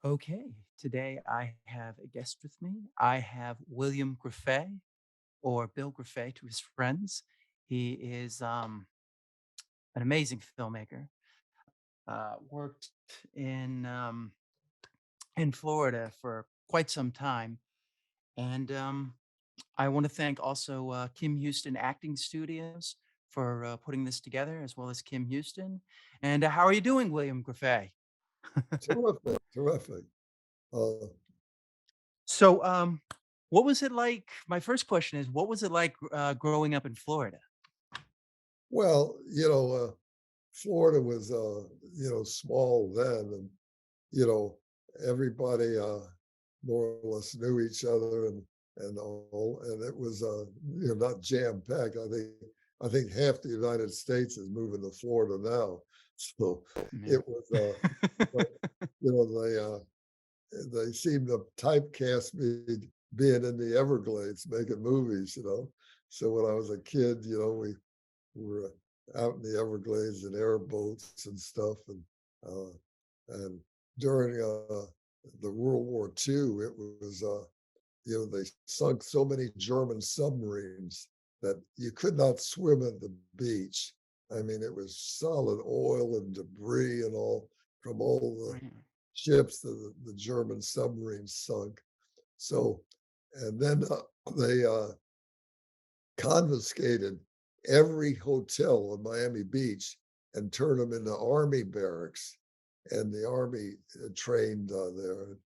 Okay, today I have a guest with me. I have William Grefé, or Bill Grefé to his friends. He is an amazing filmmaker. Worked in Florida for quite some time, and I want to thank also Kim Houston Acting Studios for putting this together, as well as Kim Houston. And how are you doing, William Grefé? Terrific, terrific. Uh, So, what was it like? My first question is, what was it like growing up in Florida? well, Florida was, small then, and you know, everybody more or less knew each other and all, and it was not jam packed. I think half the United States is moving to Florida now, so Yeah. it was but, you know they seemed to typecast me being in the Everglades making movies. So when I was a kid, we were out in the Everglades in airboats and stuff, uh, and during the World War II, it was they sunk so many German submarines that you could not swim at the beach. I mean, it was solid oil and debris and all from all the Right. ships that the German submarines sunk. So, and then they confiscated every hotel on Miami Beach and turned them into army barracks. And the army trained there.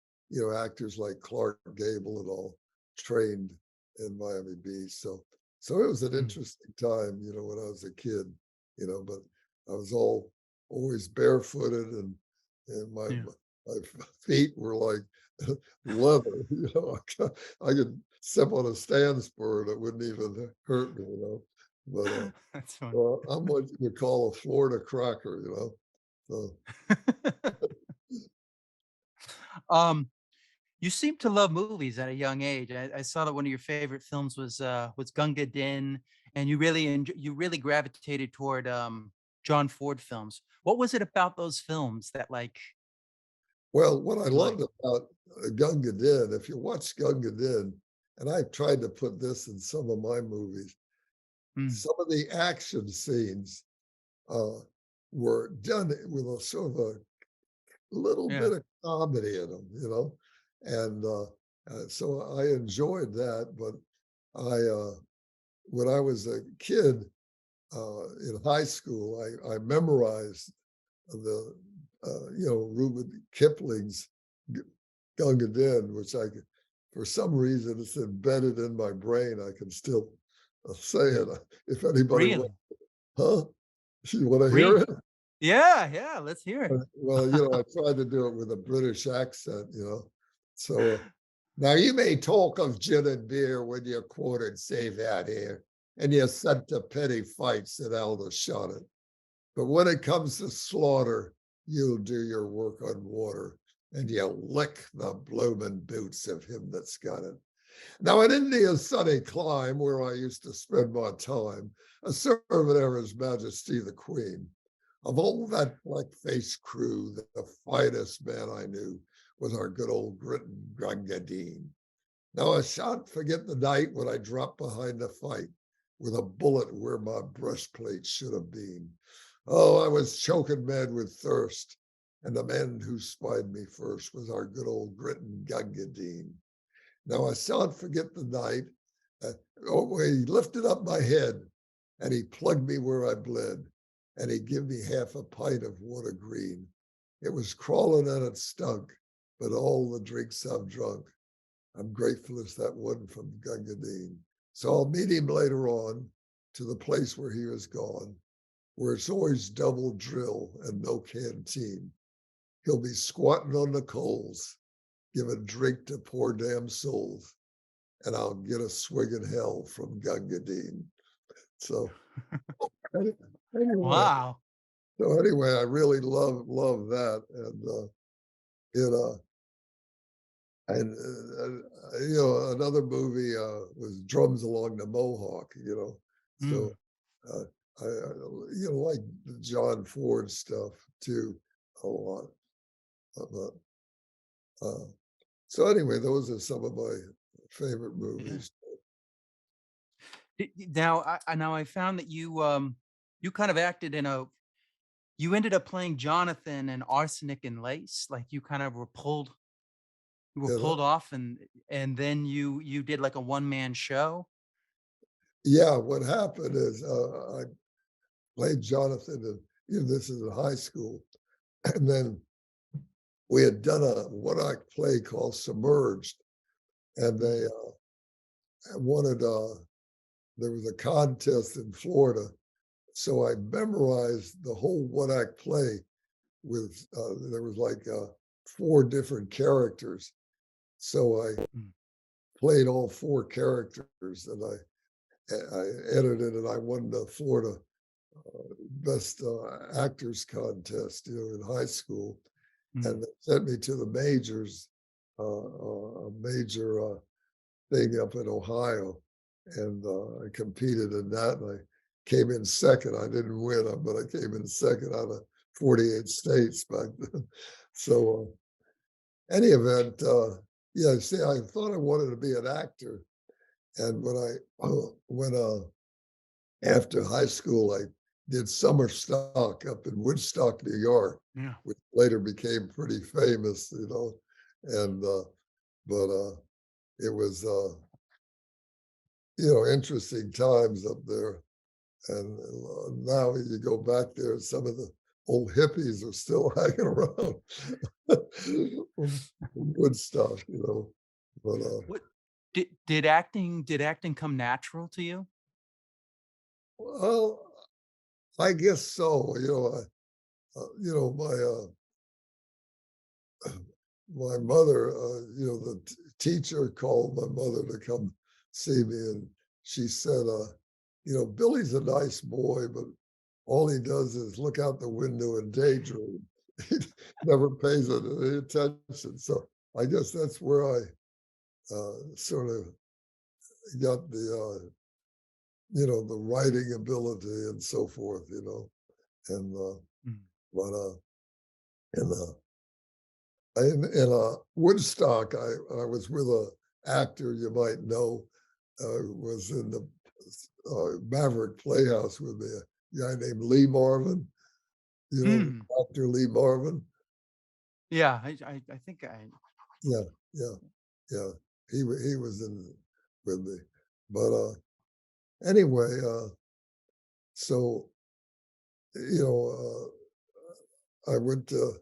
Actors like Clark Gable and all trained in Miami Beach. So it was an Mm. interesting time, when I was a kid. But I was always barefooted, and Yeah. my feet were like leather. I could step on a stand spur and it wouldn't even hurt me. But That's fun. well, I'm what you would call a Florida cracker. So um, you seem to love movies at a young age. I saw that one of your favorite films was Gunga Din, and you really gravitated toward John Ford films. What was it about those films that well, what I you liked? loved about Gunga Din, if you watch Gunga Din, and I tried to put this in some of my movies, Mm. some of the action scenes uh, were done with a sort of a little Yeah. bit of comedy in them. And so I enjoyed that. But when I was a kid in high school, I memorized the, Ruben Kipling's G- Gunga Din, which for some reason, it's embedded in my brain. I can still say it. If anybody, Really? huh? You want to hear it? Really? Yeah, yeah. Let's hear it. Well, I tried to do it with a British accent. So now you may talk of gin and beer when you're quartered safe out here, and you're sent to petty fights at Aldershot. But when it comes to slaughter, you'll do your work on water, and you'll lick the bloomin' boots of him that's got it. Now, in India's sunny clime, where I used to spend my time, a servitor of His Majesty the Queen, of all that black-faced crew, the finest man I knew was our good old Gritton Gangadine. Now, I shan't forget the night when I dropped behind the fight with a bullet where my breastplate should have been. Oh, I was choking mad with thirst, and the man who spied me first was our good old Gritton Gangadine. Now, I shan't forget the night where he lifted up my head and he plugged me where I bled, and he give me half a pint of water green. It was crawling and it stunk, but all the drinks I've drunk, I'm grateful as that one from Gungadine. So I'll meet him later on to the place where he was gone, where it's always double drill and no canteen. He'll be squatting on the coals, giving drink to poor damn souls, and I'll get a swig in hell from Gungadine. So anyway, Wow. I really love that, it and another movie was Drums Along the Mohawk. So Mm. uh, like the John Ford stuff too a lot. Uh, so anyway, those are some of my favorite Yeah. movies. Now, I found that you kind of acted in a you ended up playing Jonathan in Arsenic and Lace, like, you kind of were Yeah, pulled off, and then you did, like, a one-man show? yeah. What happened is I played Jonathan, and this is in high school, and then we had done a one-act play called Submerged, and they Mm, wanted. There was a contest in Florida, so I memorized the whole one-act play with. There was like four different characters, so I mm, played all four characters, and I edited and I won the Florida Best Actors contest, in high school, mm, and they sent me to the majors, a major thing up in Ohio, and I competed in that, and I came in second. I didn't win, but I came in second out of 48 states back then. So, any event, yeah. See, I thought I wanted to be an actor, and when after high school, I did summer stock up in Woodstock, New York, yeah. which later became pretty famous, and but it was interesting times up there. And now you go back there, some of the old hippies are still hanging around from Woodstock, But What did acting come natural to you? well, I guess so. My my mother, the teacher called my mother to come see me, and she said, Billy's a nice boy, but all he does is look out the window and daydream. He never pays it any attention. So I guess that's where I sort of got the writing ability and so forth, and Mm. but in Woodstock, I was with a actor you might know, was in the Maverick Playhouse with me, a guy named Lee Marvin, Mm. actor Lee Marvin. Yeah, I think I Yeah, yeah, yeah. He was in with me. But anyway, so you know, I went to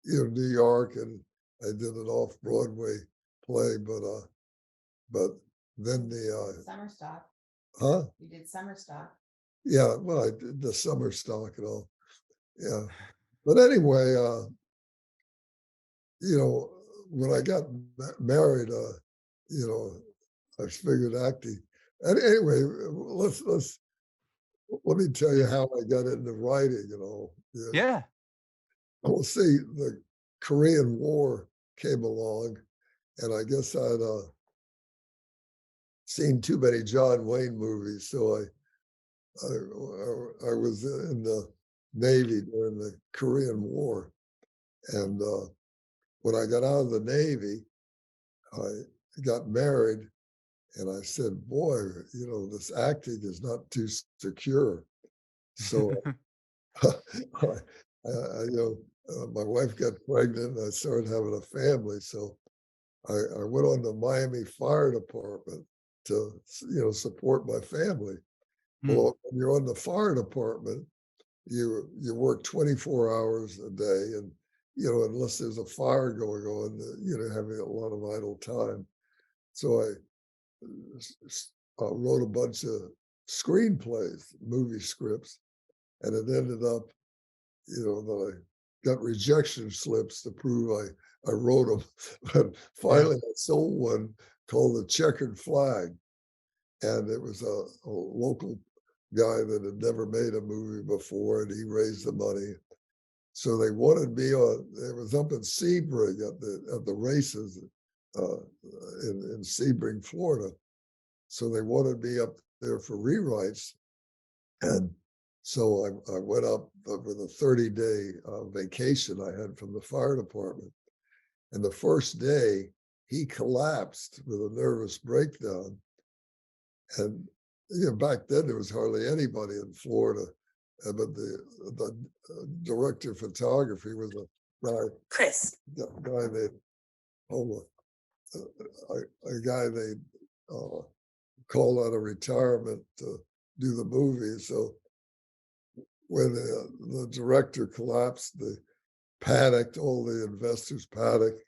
New York, and I did an off Broadway play, but then Summer stock. huh? You did summer stock. Yeah, well, I did the summer stock and all. Yeah. But anyway, when I got married, you know, I figured acting. And anyway, let me tell you yeah. how I got into writing. Yeah. Yeah. Well, see, the Korean War came along, and I guess I'd seen too many John Wayne movies, so I was in the Navy during the Korean War, and when I got out of the Navy, I got married, and I said, "Boy, this acting is not too secure." So my wife got pregnant, and I started having a family. So I went on the Miami Fire Department to support my family. Mm. Well, when you're on the fire department, you work 24 hours a day, and unless there's a fire going on, having a lot of idle time. So I wrote a bunch of screenplays, movie scripts, and it ended up, that I got rejection slips to prove I wrote them. But Yeah. finally, I sold one called The Checkered Flag, and it was a local guy that had never made a movie before, and he raised the money. So they wanted me on. It was up in Sebring at the races in Sebring, Florida. So they wanted me up there for rewrites, and so I went up with a 30-day vacation I had from the fire department, And the first day, he collapsed with a nervous breakdown. And back then there was hardly anybody in Florida, but the director of photography was a guy named oh, a guy named called out of retirement to do the movie. So when the director collapsed, they panicked. All the investors panicked,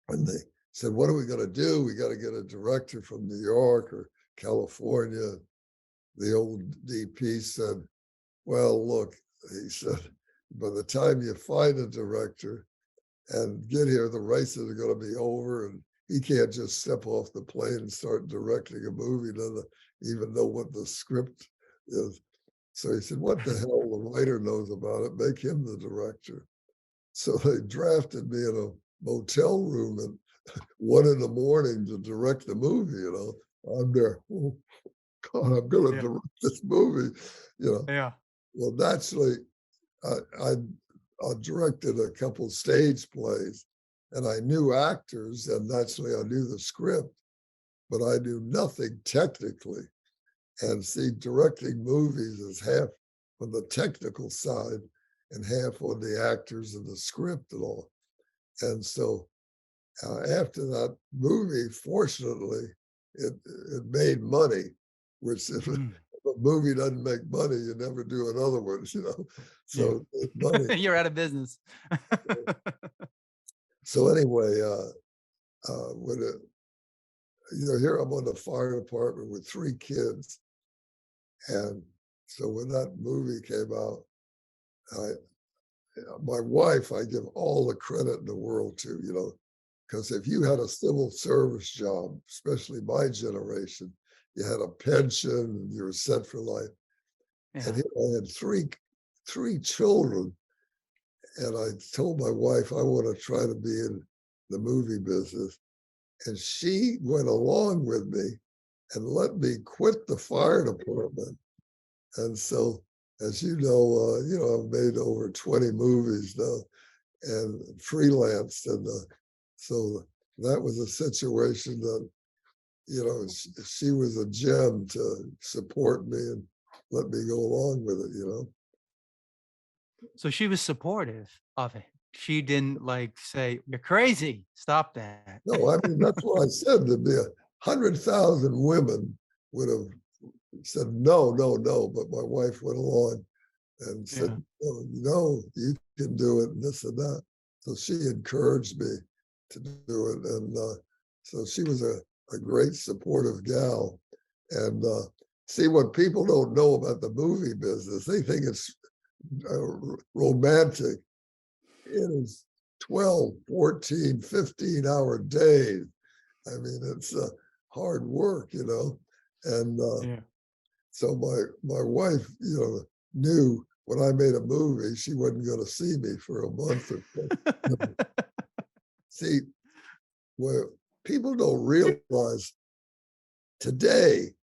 and they said, "What are we going to do? We got to get a director from New York or California." The old DP said, "Well, look," he said, "by the time you find a director and get here, the races are going to be over, and he can't just step off the plane and start directing a movie, doesn't even know what the script is." So he said, "What the hell? The writer knows about it. Make him the director." So they drafted me in a motel room at 1 a.m. to direct the movie. I'm there. Oh God, I'm going to Yeah. direct this movie. You know, Yeah. well, naturally, I directed a couple stage plays, and I knew actors, and naturally, I knew the script, but I knew nothing technically. And see, directing movies is half on the technical side and half on the actors and the script and all. And so after that movie, fortunately, it made money, which if a Mm. movie doesn't make money, you never do another one, you know. Yeah. So it's money. You're out of business. So anyway, when here I'm on the fire department with 3 kids, and so when that movie came out, I my wife, I give all the credit in the world to, because if you had a civil service job, especially my generation, you had a pension and you were set for life. And Yeah. here I had three children, and I told my wife I want to try to be in the movie business, and she went along with me and let me quit the fire department. And so, as I've made over 20 movies now and freelanced, and so that was a situation that she was a gem to support me and let me go along with it. So she was supportive of it. She didn't like say, "You're crazy. Stop that." No, I mean that's what I said. There'd be 100,000 women would have said no, no, no, but my wife went along and said, Yeah. "Oh, no, you can do it," and this and that. So she encouraged me to do it, and so she was a great supportive gal. And see, what people don't know about the movie business, they think it's romantic. It is 12, 14, 15-hour days. I mean, it's hard work, and Yeah. so my wife, knew when I made a movie, she wasn't going to see me for a month or so. See, where people don't realize today,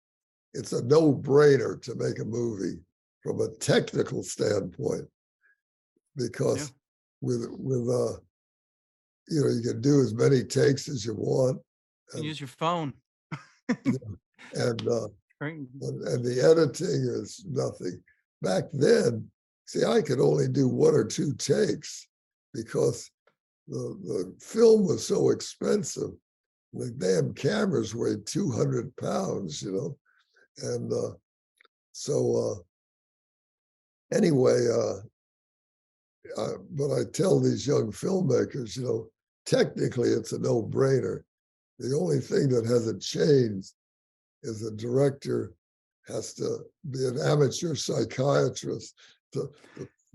it's a no-brainer to make a movie from a technical standpoint, Yeah. because with you can do as many takes as you want, And and use your phone. and Right. and the editing is nothing. Back then, see, I could only do 1 or 2 takes because the film was so expensive. The damn cameras weighed 200 pounds, and so anyway, but I tell these young filmmakers, technically it's a no-brainer. The only thing that hasn't changed is the director has to be an amateur psychiatrist to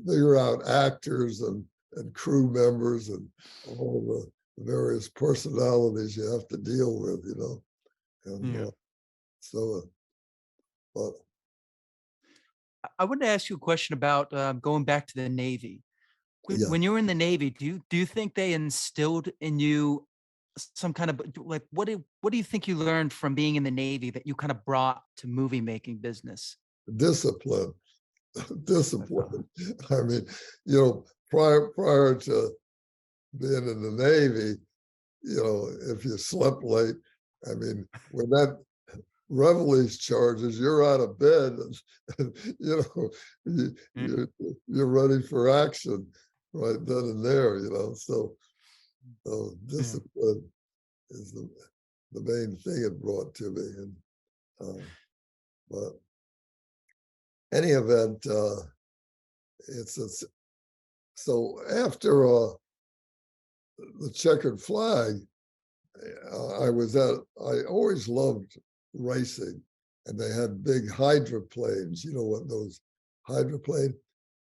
figure out actors and crew members and all the various personalities you have to deal with, And Yeah. so, but I wanted to ask you a question about going back to the Navy. yeah, When you were in the Navy, do you think they instilled in you some kind of like what do you think you learned from being in the Navy that you kind of brought to movie making business? discipline, I thought. discipline. I mean, prior to being in the Navy, if you slept late, I mean, when that reveille's charges, you're out of bed, and you, Mm, you're, you're ready for action right then and there, So yeah. discipline is the main thing it brought to me. And but any event, it's so after the checkered flag, I always loved racing, and they had big hydroplanes. You know what those hydroplane?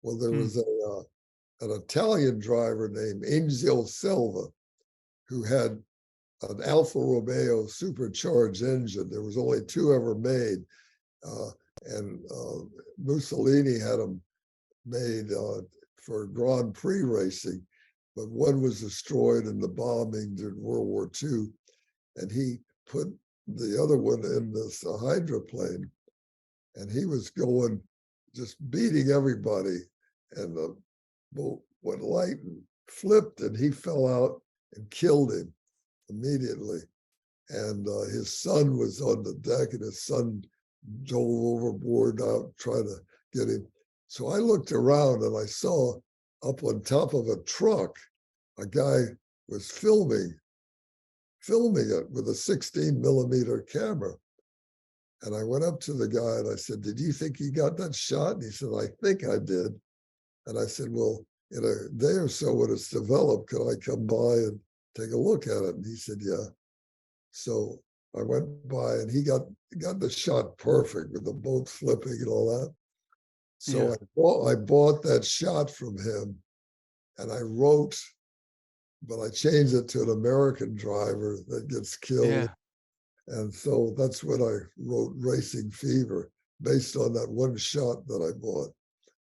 Well, there Mm, was an Italian driver named Enzio Silva who had an Alfa Romeo supercharged engine. There was only two ever made, uh, and Mussolini had them made for Grand Prix racing, but one was destroyed in the bombing during World War II, and he put the other one in this hydroplane, and he was going, just beating everybody, and the boat went light and flipped, and he fell out and killed him immediately. And his son was on the deck, and his son dove overboard out trying to get him. So I looked around and I saw up on top of a truck, a guy was filming it with a 16 millimeter camera. And I went up to the guy and I said, "Did you think he got that shot?" And he said, "I think I did." And I said, "Well, in a day or so when it's developed, could I come by and take a look at it?" And he said, "Yeah." So I went by and he got the shot perfect with the boat flipping and all that. So yeah. I bought that shot from him, and I wrote, but I changed it to an American driver that gets killed. Yeah. And so that's when I wrote Racing Fever, based on that one shot that I bought.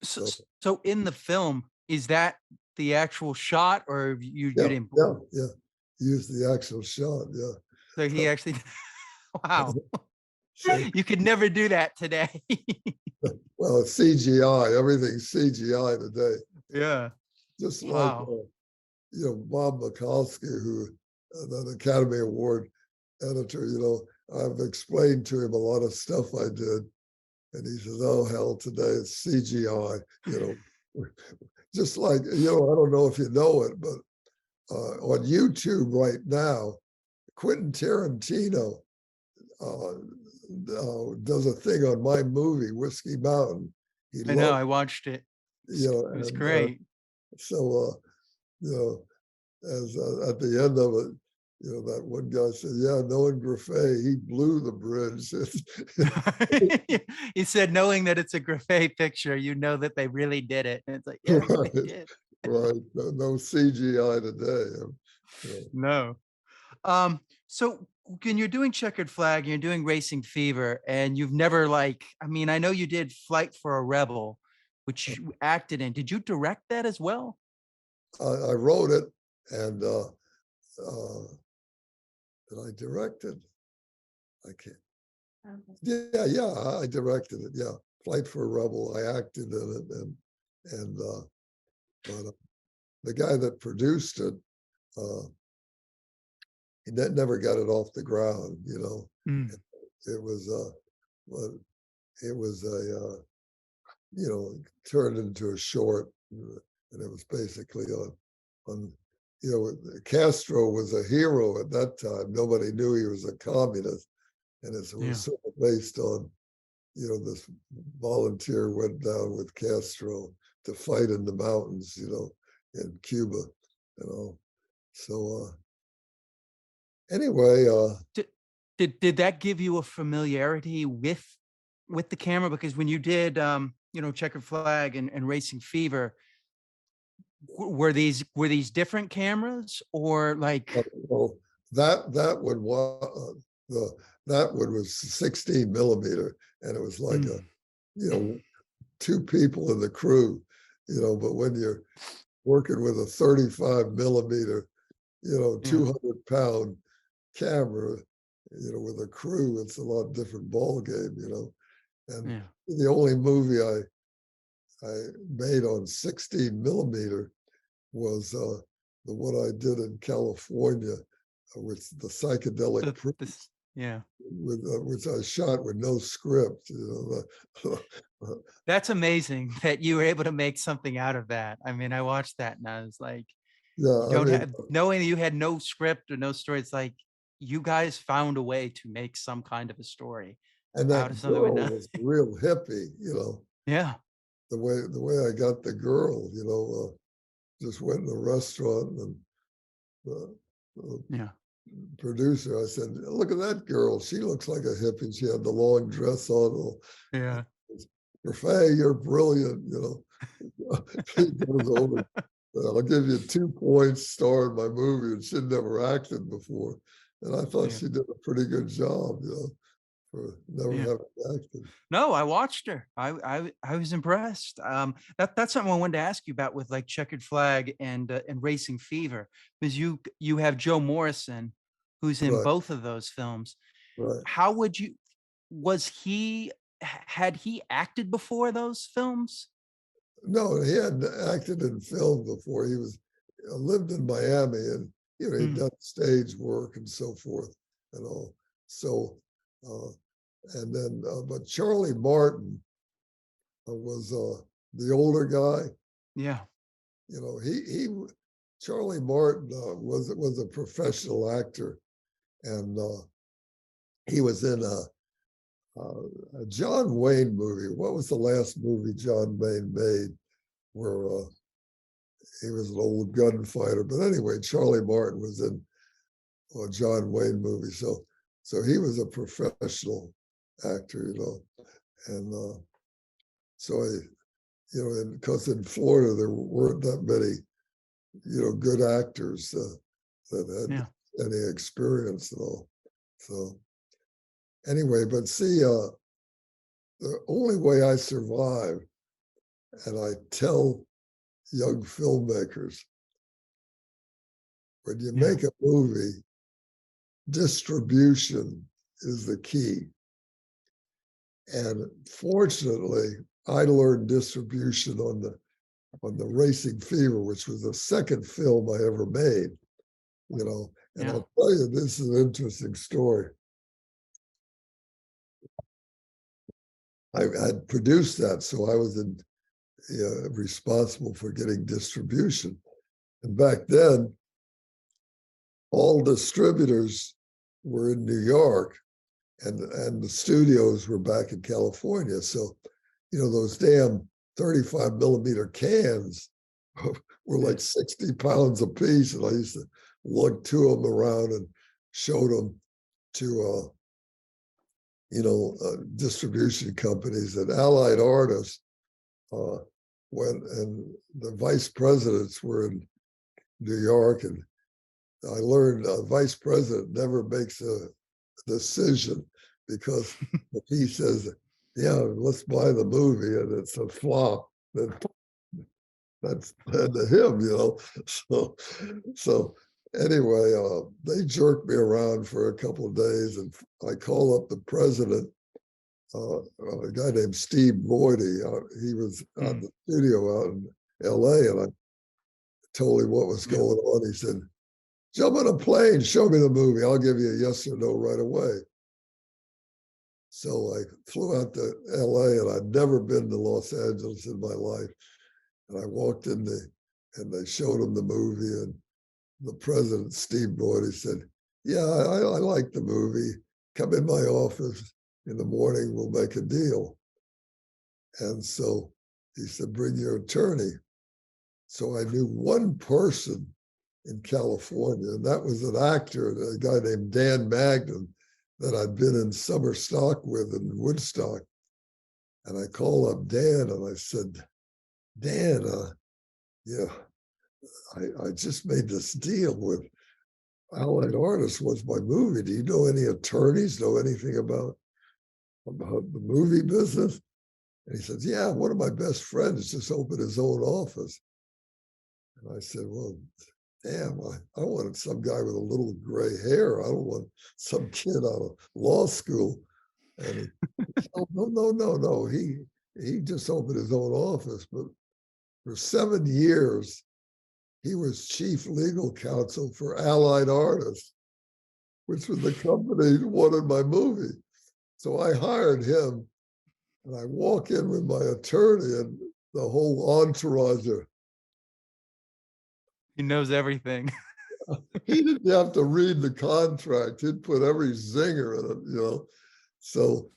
So, So so in the film, is that the actual shot, or you yeah, didn't? yeah. Use the actual shot, yeah. So he actually, wow, So, you could never do that today. well, it's CGI. Everything's CGI today. Yeah. Just like Wow. Bob Mikulski, who an Academy Award editor. I've explained to him a lot of stuff I did, and he says, "Oh hell, today it's CGI." Just like I don't know if you know it, but on YouTube right now, Quentin Tarantino does a thing on my movie Whiskey Mountain. He I know. loves, I watched it. It was and great. so you know, as at the end of it, that one guy said, "Yeah, knowing Grefé, he blew the bridge." He said, knowing that it's a Grefé picture, you know that they really did it. And it's like, yes, they Right, did. right. No CGI today. No. So when you're doing Checkered Flag, and you're doing Racing Fever, and you've never I mean, I know you did Flight for a Rebel, which you acted in. Did you direct that as well? I wrote it, and uh, did I direct it? I can't. Yeah, I directed it. Yeah, Flight for a Rebel. I acted in it, and but the guy that produced it, uh, he never got it off the ground. Mm, It was but it was turned into a short, and it was basically on Castro was a hero at that time. Nobody knew he was a communist, and it was yeah. sort of based on this volunteer went down with Castro to fight in the mountains, in Cuba, you know. So anyway, Did, did that give you a familiarity with the camera? Because when you did Checkered Flag and Racing Fever, were these different cameras, or well, that one was the that one was 16 millimeter, and it was like mm, you know two people in the crew, but when you're working with a 35 millimeter, yeah, 200-pound camera, with a crew, it's a lot different ball game, And yeah. the only movie I made on 16 millimeter was the one I did in California with the psychedelic This, yeah. with which I shot with no script. That's amazing that you were able to make something out of that. I mean, I watched that and I was like, you Yeah, I don't mean, have knowing that you had no script or no story. It's like you guys found a way to make some kind of a story and out of that something with girl no. was real hippie, Yeah. the way I got the girl, just went in a restaurant and the Yeah. producer, I said, "Look at that girl. She looks like a hippie. She had the long dress on." Yeah. Grefé, you're brilliant. He goes over. I'll give you 2 points starring my movie, and she'd never acted before. And I thought Yeah. she did a pretty good job, for never Yeah. having acted. No, I watched her. I was impressed. That's something I wanted to ask you about with like Checkered Flag and Racing Fever, because you have Joe Morrison, who's in Right, both of those films. right. How would you? Was he? Had he acted before those films? No, he hadn't acted in film before. He was lived in Miami, and he'd Mm, done stage work and so forth and all. So, uh, and then, but Charlie Martin was the older guy. yeah. He Charlie Martin was a professional actor, and he was in a John Wayne movie. What was the last movie John Wayne made where he was an old gunfighter? But anyway, Charlie Martin was in a John Wayne movie, so he was a professional actor, and so I, because in Florida there weren't that many good actors that Yeah. had any experience at all. So anyway, but see, the only way I survive, and I tell young filmmakers, when you Yeah. make a movie, distribution is the key. And fortunately, I learned distribution on the Racing Fever, which was the second film I ever made. And Yeah. I'll tell you, this is an interesting story. I had produced that, so I was responsible for getting distribution. And back then, all distributors were in New York, and the studios were back in California. So, those damn 35 millimeter cans were Yeah. like 60 pounds a piece, and I used to lug 2 of them around and showed them to distribution companies and allied artists. uh, and the vice presidents were in New York, and I learned a vice president never makes a decision, because if he says, "Yeah, let's buy the movie," and it's a flop, then that's to him, So anyway, they jerked me around for a couple of days, and I call up the president, a guy named Steve Boydie. He was at Mm, the studio out in L.A., and I told him what was yeah. going on. He said, "Jump on a plane, show me the movie. I'll give you a yes or no right away." So I flew out to LA, and I'd never been to Los Angeles in my life. And I walked in and they showed him the movie, and the president, Steve Broady, said, "Yeah, I like the movie. Come in my office in the morning, we'll make a deal." And so he said, "Bring your attorney." So I knew one person in California, and that was an actor, a guy named Dan Magnan, that I'd been in summer stock with in Woodstock. And I called up Dan and I said, "Dan, yeah, I just made this deal with Allied Artists. Was my movie. Do you know any attorneys? Know anything about the movie business?" And he says, "Yeah, one of my best friends just opened his own office." And I said, "Well, damn, I wanted some guy with a little gray hair. I don't want some kid out of law school." And he, "Oh, no, no, no, no. He just opened his own office, but for 7 years he was chief legal counsel for Allied Artists, which was the company that wanted my movie. So I hired him, and I walk in with my attorney, and the whole entourage are, He knows everything. he didn't have to read the contract. He'd put every zinger in it. So,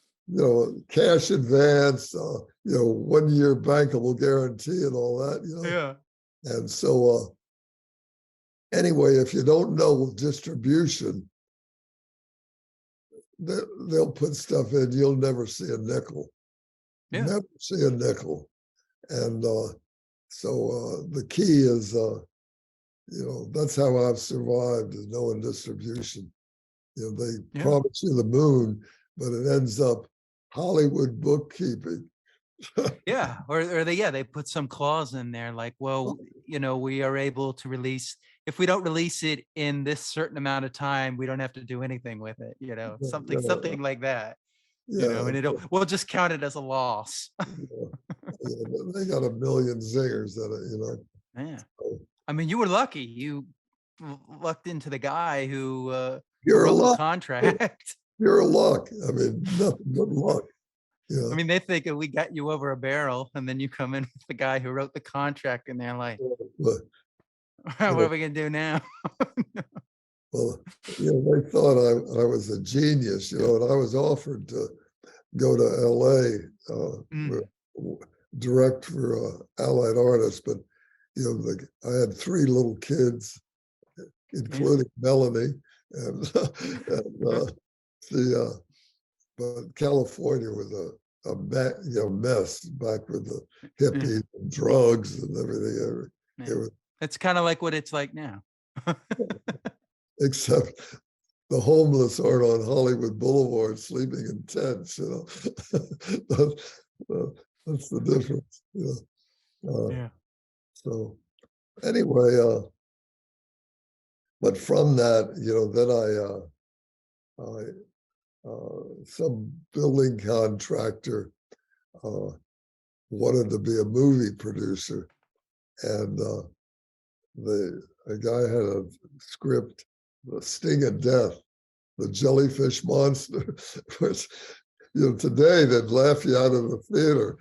cash advance, 1 year bankable guarantee and all that. Yeah. And so, anyway, if you don't know distribution, they'll put stuff in, you'll never see a nickel. Yeah. Never see a nickel. And so the key is, that's how I've survived, is knowing distribution. They Yeah. promise you the moon, but it ends up Hollywood bookkeeping. Yeah. Or they put some clause in there like, well, we are able to release, if we don't release it in this certain amount of time, we don't have to do anything with it, Yeah, something like that, yeah, and we'll just count it as a loss. yeah, they got a million zingers at it. Yeah. So, I mean, you were lucky. You lucked into the guy who pure wrote the luck, contract. pure luck. I mean, nothing but luck. I mean, they think we got you over a barrel, and then you come in with the guy who wrote the contract, and they're like, But, "What you are know, we gonna do now?" well, they thought I was a genius, and I was offered to go to LA, Mm, direct for Allied Artists, but I had three little kids, yeah. including Melanie, and, and but California was a mess back with the Yeah. hippies and drugs and everything. It Yeah. was, It's kind of like what it's like now. except the homeless aren't on Hollywood Boulevard sleeping in tents. That's, that's the difference. Yeah. So anyway, but from that, then some building contractor wanted to be a movie producer, and a guy had a script, The Sting of Death, the jellyfish monster, which today they'd laugh you out of the theater.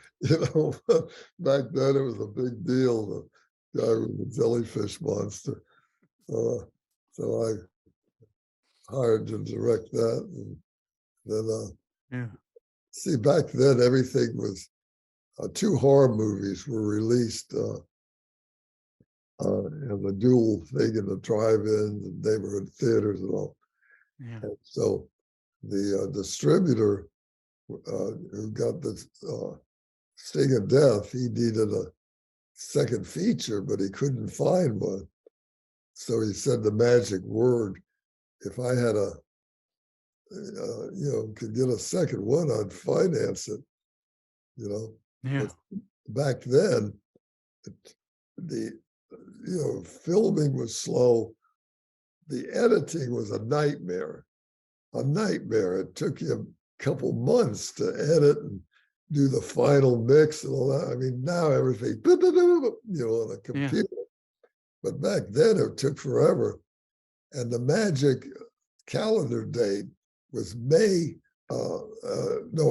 But back then it was a big deal. The guy with the jellyfish monster. So I hired to direct that, and then Yeah. see, back then everything was two horror movies were released the dual thing in the drive-ins and neighborhood theaters and all. Yeah. And so the distributor who got the Sting of Death, he needed a second feature, but he couldn't find one. So he said the magic word. If I had could get a second one, I'd finance it. Yeah. But back then, the filming was slow. The editing was a nightmare. A nightmare. It took you a couple months to edit and do the final mix and all that. I mean, now everything, on a Yeah. computer. But back then it took forever. And the magic calendar date was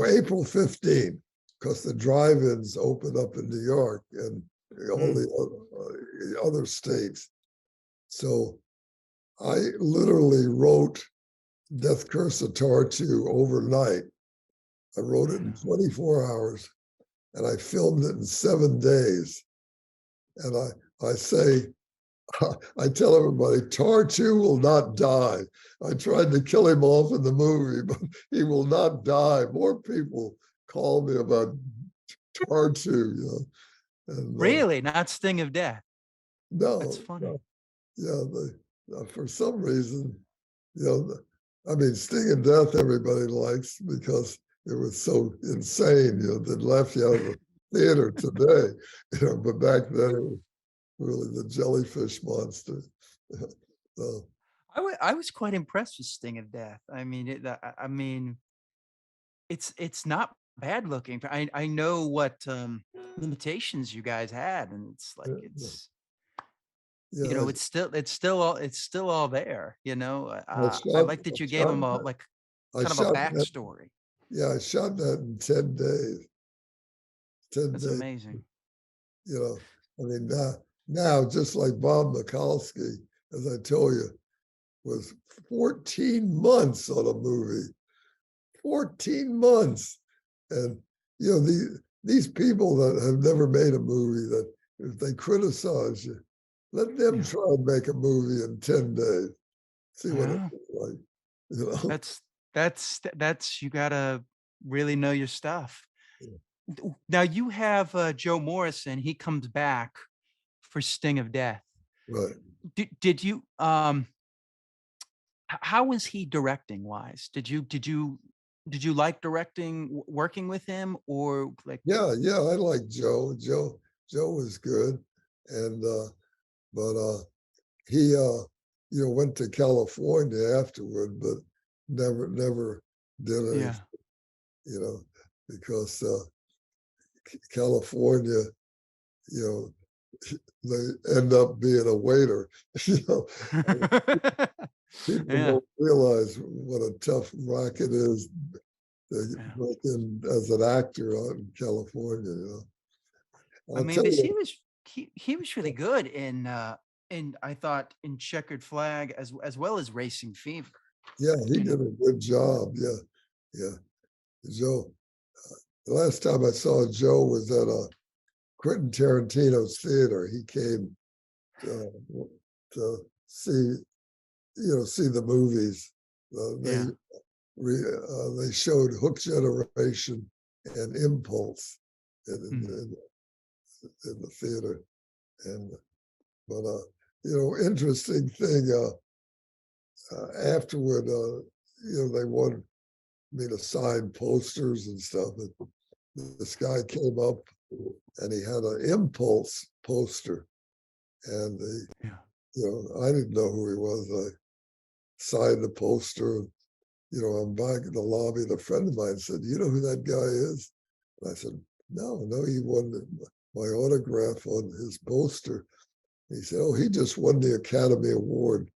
April 15, because the drive-ins opened up in New York and all the other states. So I literally wrote Death Curse of Tartu overnight. I wrote it in 24 hours, and I filmed it in 7 days. And I say, I tell everybody, Tartu will not die. I tried to kill him off in the movie, but he will not die. More people call me about Tartu, and Really? Not Sting of Death. That's no, funny. no, yeah, for some reason, you know, I mean, Sting and Death everybody likes because it was so insane, that left you out of the theater today, but back then it was really the jellyfish monster. So, I was quite impressed with Sting of Death. I mean, I mean, it's not bad looking. I know what limitations you guys had, and it's like yeah, You Yeah, know, it's still all there, you know? I I shot like that I you gave shot him a, that like, I kind of a shot that backstory. yeah, I shot that in 10 days, 10 That's days, amazing. you know? I mean, now just like Bob Mikulski, as I told you, was 14 months on a movie, 14 months. And, these people that have never made a movie, that if they criticize you, let them Yeah. try and make a movie in 10 days. See what Yeah. it's like, you know? That's you gotta really know your stuff. Now you have, Joe Morrison, he comes back for Sting of Death. Right. Did you, how was he directing wise? Did you like directing, working with him, or like, Yeah, yeah, I like Joe. Joe was good. And but he went to California afterward, but never did anything, yeah. you know, because California, you know, they end up being a waiter. you know, Uh, People Yeah, don't realize what a tough racket is to yeah. break in as an actor out in California. I I'll mean, tell this you, he was really good in I thought in Checkered Flag as well as Racing Fever, yeah, he you did know? a good job. Yeah, yeah. Joe, the last time I saw Joe was at Quentin Tarantino's theater. He came to see the movies. Yeah. They showed Hook Generation and Impulse in, Mhm. in, in the theater. And but interesting thing. Afterward, they wanted me to sign posters and stuff. And this guy came up and he had an Impulse poster, and Yeah. I didn't know who he was. I signed the poster. I'm back in the lobby, and a friend of mine said, "You know who that guy is?" And I said, "No, no, he won my autograph on his poster." He said, "Oh, he just won the Academy Award."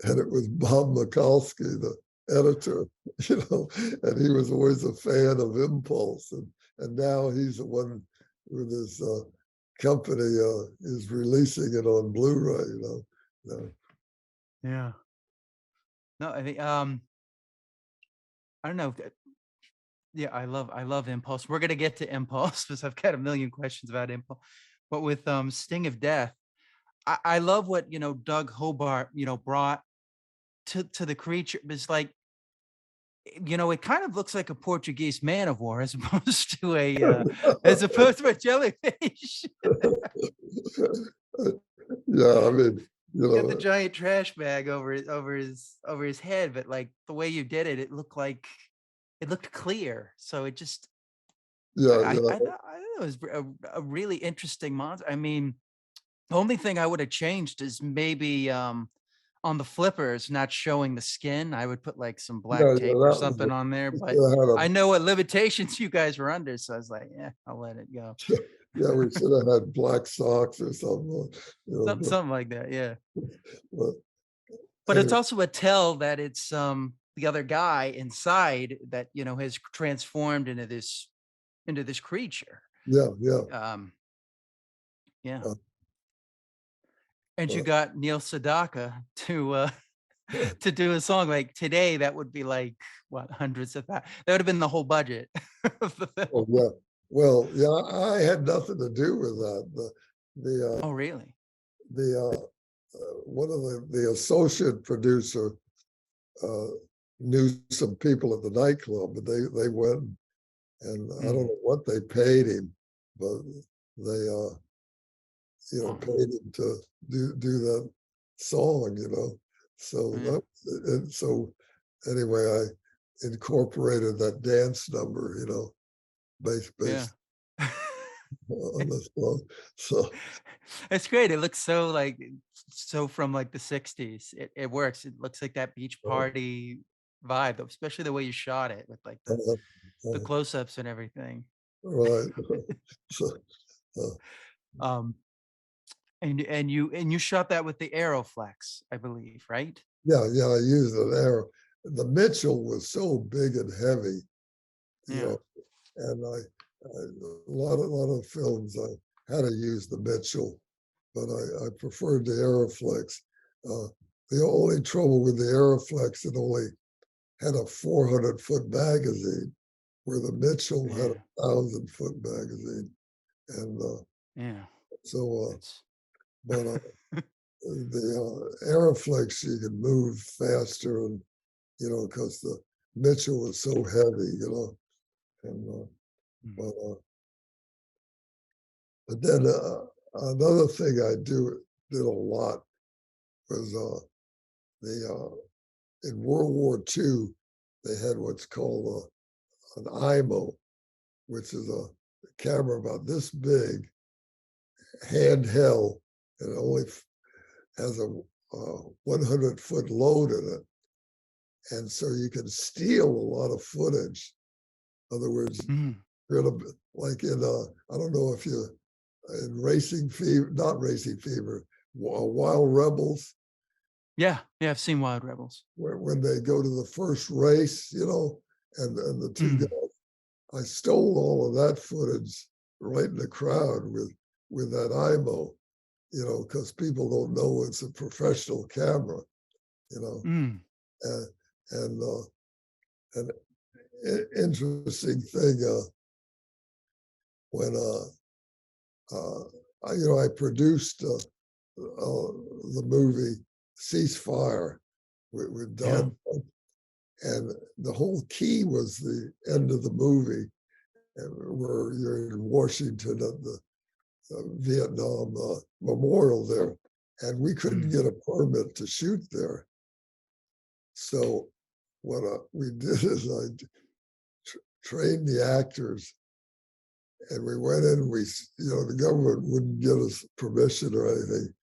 And it was Bob Mikulski, the editor, and he was always a fan of Impulse. And now he's the one with his company is releasing it on Blu-ray, Yeah. No, I think, I don't know. Yeah, I love Impulse. We're gonna get to Impulse because I've got a million questions about Impulse. But with Sting of Death, I love what Doug Hobart brought to the creature. It's like, it kind of looks like a Portuguese man of war as opposed to a jellyfish. Yeah, I mean, you Got the know, giant trash bag over his head, but like the way you did it, it looked clear. So it just yeah, I thought it was a really interesting monster. I mean, the only thing I would have changed is maybe on the flippers not showing the skin. I would put like some black tape or that was something on there, we but should have had I know what limitations you guys were under, so I was like, yeah, I'll let it go. we should have had black socks or something, Something like that, yeah. but But it's anyway, also a tell that it's the other guy inside that has transformed into this creature. yeah, yeah. Um, yeah. Uh, And you but got Neil Sedaka to do a song like today. That would be like what, hundreds of that. That would have been the whole budget of the Oh, film. yeah. Well, yeah, I had nothing to do with that. The Oh, really? one of the associate producer uh, knew some people at the nightclub, but they went, and I don't Mm. know what they paid him, but they Oh, paid him to do that song, So yeah. and so anyway, I incorporated that dance number, Yeah. based on the song. So It's great. It looks so like so from like the 60s. It works. It looks like that beach uh, party vibe, especially the way you shot it with like the uh, the uh, close-ups and everything. right. So uh, Um, And you shot that with the Aeroflex, I believe, right? Yeah, yeah, I used an arrow. The Mitchell was so big and heavy, you Yeah. know, and a lot of films I had to use the Mitchell, but I preferred the Aeroflex. Uh, the only trouble with the Aeroflex, it only had a 400-foot magazine, where the Mitchell had Yeah. 1,000-foot magazine, and Yeah. so. That's But the Aeroflex, you could move faster, and because the Mitchell was so heavy, and Mm. but then another thing I did a lot was the in World War II they had what's called an IMO, which is a camera about this big, handheld, and it only has a 100-foot load in it, and so you can steal a lot of footage. In other words, Mhm. you're gonna like in I don't know if you in Racing Fever, not Racing Fever, Wild Rebels, Yeah, yeah, I've seen Wild Rebels. where when they go to the first race, and the two Mm. guys, I stole all of that footage right in the crowd with that IMO, because people don't know it's a professional camera, you know, Mm. and and an interesting thing when I produced the movie Ceasefire with Yeah. Don, and the whole key was the end of the movie, where you're in Washington at the Vietnam Memorial there, and we couldn't Mm. get a permit to shoot there. So what we did is I trained the actors, and we went in. The government wouldn't give us permission or anything,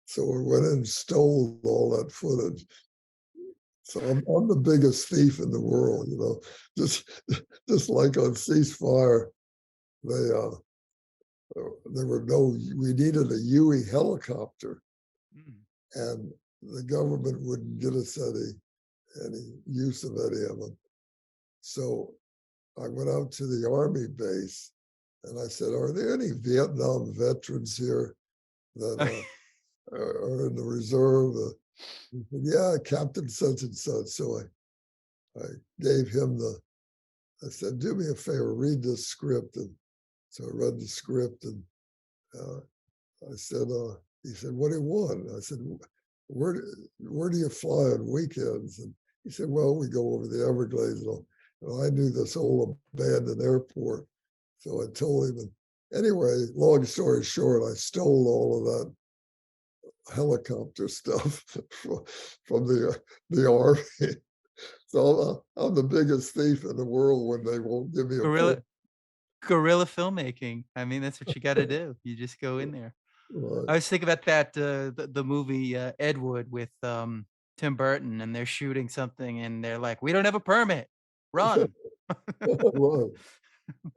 so we went in and stole all that footage. So I'm the biggest thief in the world, Just just like on Ceasefire, they there were no. We needed a Huey helicopter, Mm. and the government wouldn't give us any use of any of them. So I went out to the army base, and I said, "Are there any Vietnam veterans here that are in the reserve?" He said, "Yeah, Captain such and such." So I gave him I said, "Do me a favor, read this script." And so I read the script, and uh, I said, he said, "What do you want?" I said, "Where do you fly on weekends?" And he said, "Well, we go over the Everglades." And I knew this old abandoned airport. So I told him. And anyway, long story short, I stole all of that helicopter stuff from the army. So I'm the biggest thief in the world when they won't give me a permit. Guerrilla guerrilla filmmaking. I mean, that's what you gotta do. You just go in there. Right. I was thinking about that, the movie, Ed Wood with, Tim Burton, and they're shooting something, and they're like, "We don't have a permit. Run." Right. Oh,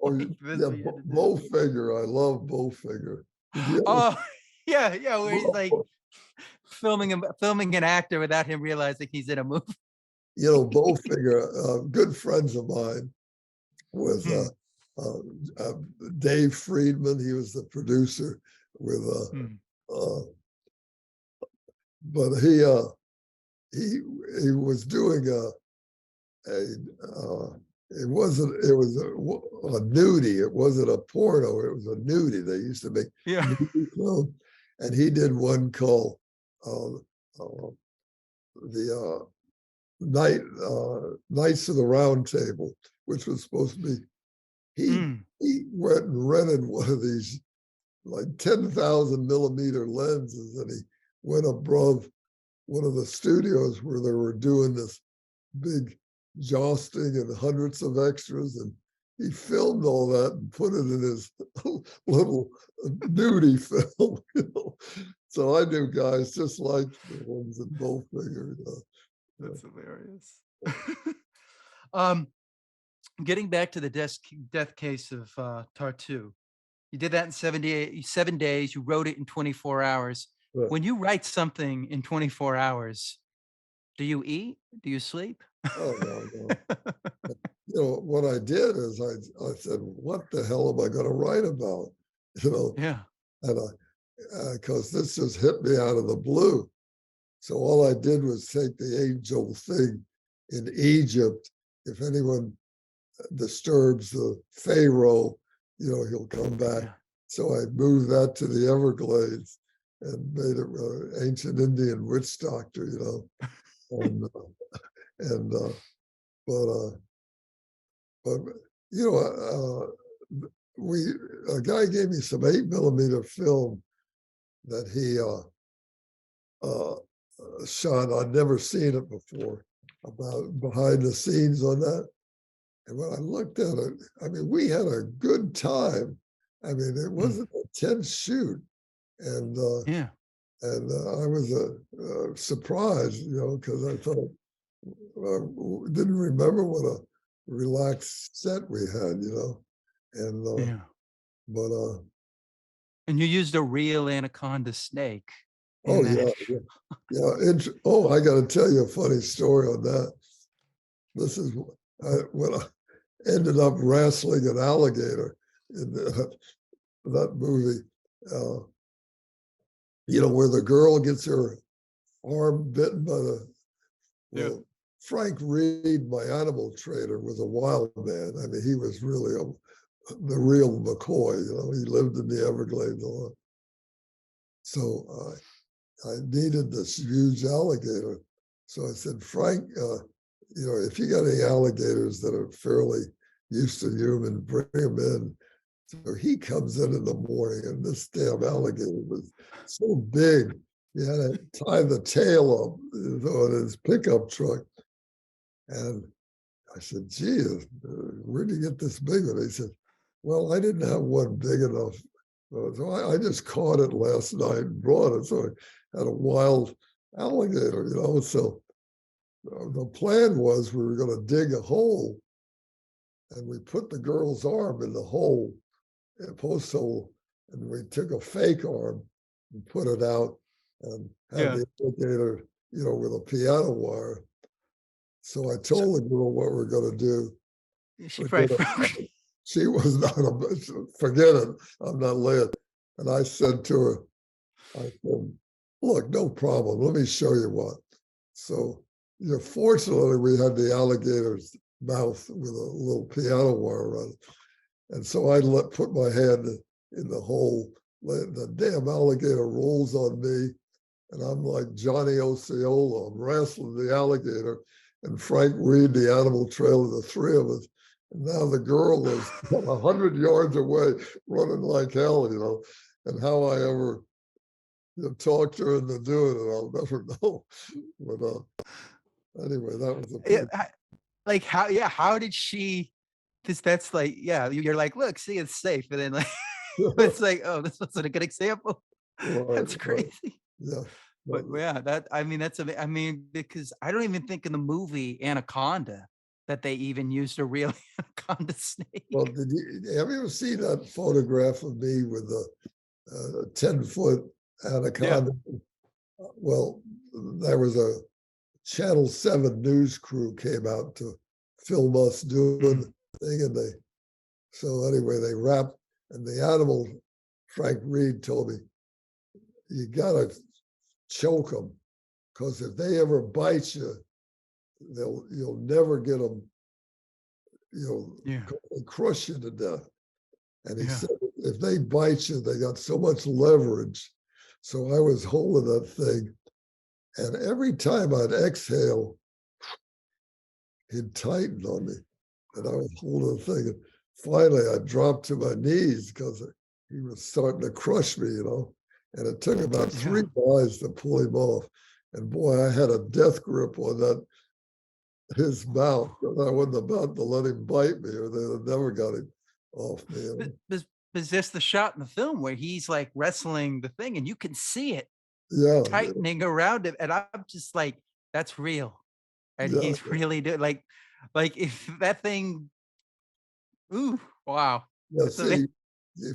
Like, that's yeah, what you had to do. Bowfinger. I love Bowfinger. Did you ever? Oh, yeah, yeah, where he's, like, filming an actor without him realizing he's in a movie. Bowfinger, good friends of mine was Hmm, uh, uh, Dave Friedman. He was the producer with, hmm. but he he was doing a it was a nudie. It wasn't a porno. It was a nudie. They used to make Yeah. nudie films, and he did one called uh, uh, the Knights of the Round Table, which was supposed to be. He Mm. he went and rented one of these like 10,000 millimeter lenses, and he went above one of the studios where they were doing this big jousting and hundreds of extras, and he filmed all that and put it in his little nudie film. So I knew guys just like the ones that both figured. That's hilarious. Um, Getting back to the death case of, Tartu, You did that in 7 days, you wrote it in 24 hours. Right. When you write something in 24 hours, do you eat? Do you sleep? Oh, no, no. What I did is I said, "What the hell am I gonna write about?" You know, Yeah, and because this just hit me out of the blue. So all I did was take the age-old thing in Egypt. If anyone disturbs the Pharaoh, he'll come back. yeah, So I moved that to the Everglades and made it ancient Indian witch doctor, and and but but we a guy gave me some 8 millimeter film that he shot. I'd never seen it before, about behind the scenes on that. And when I looked at it, I mean, we had a good time. I mean, it mm, wasn't a tense shoot, and yeah, I was surprised, because I thought didn't remember what a relaxed set we had, and yeah. but And you used a real anaconda snake in oh that. yeah, yeah, yeah. Oh, I got to tell you a funny story on that. This is when I ended up wrestling an alligator in that movie. Uh, where the girl gets her arm bitten by the Yeah, well, Frank Reed, my animal trainer, was a wild man. I mean, he was really the real McCoy. He lived in the Everglades a lot. So I needed this huge alligator. So I said, Frank, if you got any alligators that are fairly used to human, bring them in. So he comes in the morning, and this damn alligator was so big, he had to tie the tail up on his pickup truck. And I said, gee, where'd you get this big one? He said, well, I didn't have one big enough. So I just caught it last night and brought it. So I had a wild alligator, So the plan was we were going to dig a hole, and we put the girl's arm in the hole, a post hole, and we took a fake arm and put it out and had yeah. the alligator, with a piano wire. So I told the girl what we're going to do She for probably dinner. froze. She was not forget it. I'm not laying. And I said to her, I said, look, no problem. Let me show you what. So, fortunately, we had the alligator's mouth with a little piano wire on it. And so I put my hand in the hole. The damn alligator rolls on me, and I'm like Johnny Osceola. I'm wrestling the alligator, and Frank Reed, the animal trailer, the three of us. And now the girl is 100 yards away, running like hell, And how I ever talked her into doing it, I'll never know. But anyway, that was a Yeah, pretty. like, how yeah, how did she 'cause that's like yeah, you're like, "Look, see, it's safe," and then, like, it's like, "Oh, this wasn't a good example." Right, That's right, crazy. yeah. But, But, yeah, that I mean, that's I mean, because I don't even think in the movie Anaconda that they even used a real anaconda well, snake. have you ever seen that photograph of me with a 10-foot Yeah. anaconda? Well, there was a Channel 7 news crew came out to film us doing Mm, the thing, and so anyway, they wrapped, and the animal, Frank Reed told me, you gotta choke them, because if they ever bite you, you'll never get them, yeah, they crush you to death. And he yeah, said, if they bite you, they got so much leverage. So I was holding that thing, and every time I'd exhale, he'd tighten on me, and I was holding the thing. And finally, I dropped to my knees because he was starting to crush me, And it took about yeah. 3 guys to pull him off. And boy, I had a death grip on that his mouth. I wasn't about to let him bite me, or they'd have never got him off me. But was this the shot in the film where he's, like, wrestling the thing and you can see it Yeah, tightening around him, and I'm just like, "That's real," and yeah, he's really doing like, if that thing ooh, wow. yeah. That's ama See,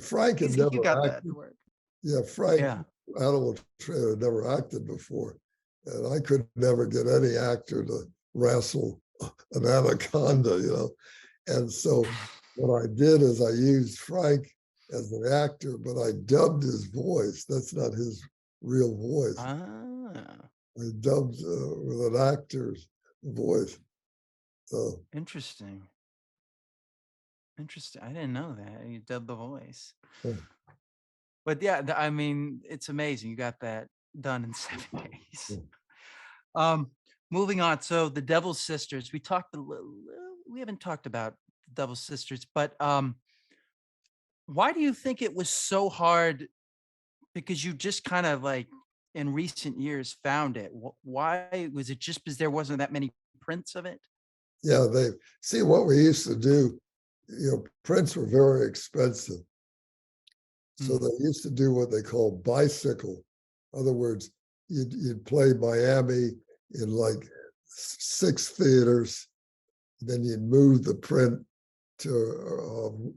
Frank had You never got that acted. to work. Yeah, Frank, Yeah. animal trainer, had never acted before, and I could never get any actor to wrestle an anaconda, And so what I did is I used Frank as an actor, but I dubbed his voice. That's not his real voice. Ah, I dubbed with an actor's voice. So interesting. Interesting. I didn't know that. You dubbed the voice. uh, But yeah, I mean, it's amazing. You got that done in 7 days. uh, Um, moving on. So the Devil's Sisters, we talked a little, we haven't talked about the Devil's Sisters, but why do you think it was so hard? Because you just kind of like in recent years found it. Why was it just because there wasn't that many prints of it? yeah, they see what we used to do. Prints were very expensive. So Mm, they used to do what they call bicycle. In other words, you'd play Miami in like six theaters, then you'd move the print to